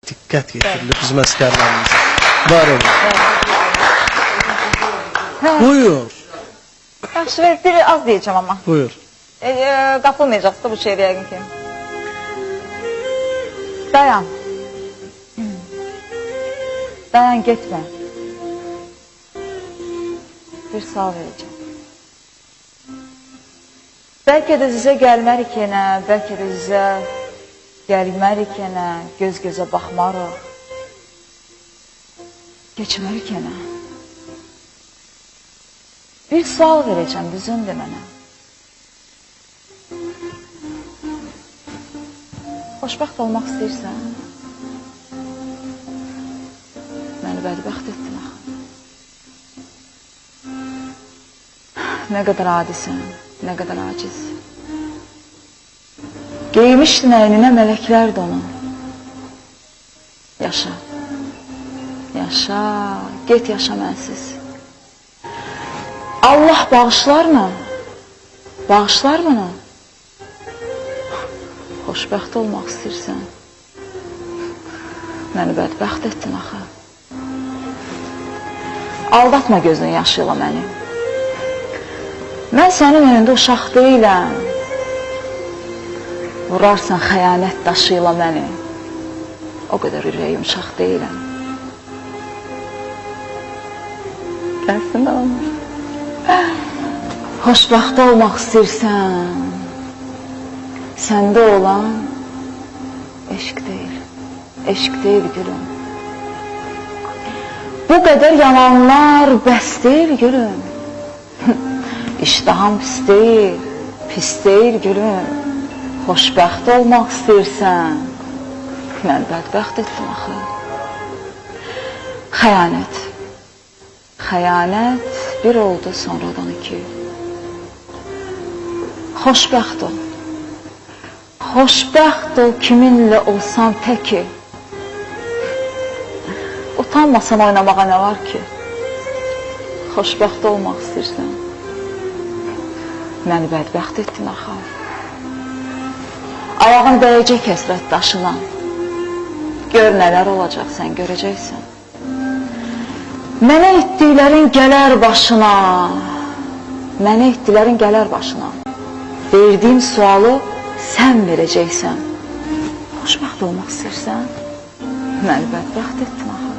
diqqət yetirilib bizim əsgərlərimiz. Var olun. Buyur. Yaxşı, bir az deyəcəm amma. Buyur. Qapılmayacaqsın da bu şeyə yəqin ki. Dayan. Dayan, getmə. Bir sual verəcəm. Bəlkə də sizə gəlmərik yenə, bəlkə də sizə gəlmərik yenə, göz-gözə baxmarıq. Keçmərik yenə. Bir sual verəcəm, düzün de mənə. Xoşbəxt olmaq istəyirsən? Məni bədbəxt etdin axı. Nə qədər adisən, nə qədər aciz. Geymişdin əyninə mələklər donu. Yaşa. Yaşa, get yaşa mənsiz. Allah bağışlar mı? Bağışlar mı? Xoşbəxt olmaq istəyirsən? Məni bədbəxt etdin axı. Aldatma gözünün yaşı ilə məni. Mən sənin önündə uşaq deyiləm. Vurarsan xəyanət daşı ilə məni. O qədər ürəyim uşaq deyiləm. Gəlsin olmaz. Xoşbəxt olmaq istəyirsən, səndə olan eşq deyil, eşq deyil gülüm. Bu qədər yalanlar bəs deyil gülüm. İştaham pis deyil gülüm. Xoşbəxt olmaq istəyirsən, mən bədbəxt etdim axı. Xəyanət. Xəyanət bir oldu sonradan iki. Xoşbəxt ol. Xoşbəxt ol kiminlə olsan təki. Utanmasan oynamağa nə var ki? Xoşbəxt olmaq istəyirsən. Məni bədbəxt etdin axı. Ayağın dəyəcək həsrət daşına. Gör nələr olacaq, sən görəcəksən. Mənə etdiklərin gələr başına. Mənə etdiklərin gələr başına. Verdiyim sualı sən verəcəksən. Xoşbəxt olmaq istəyirsən? Məni bədbəxt etdin axı.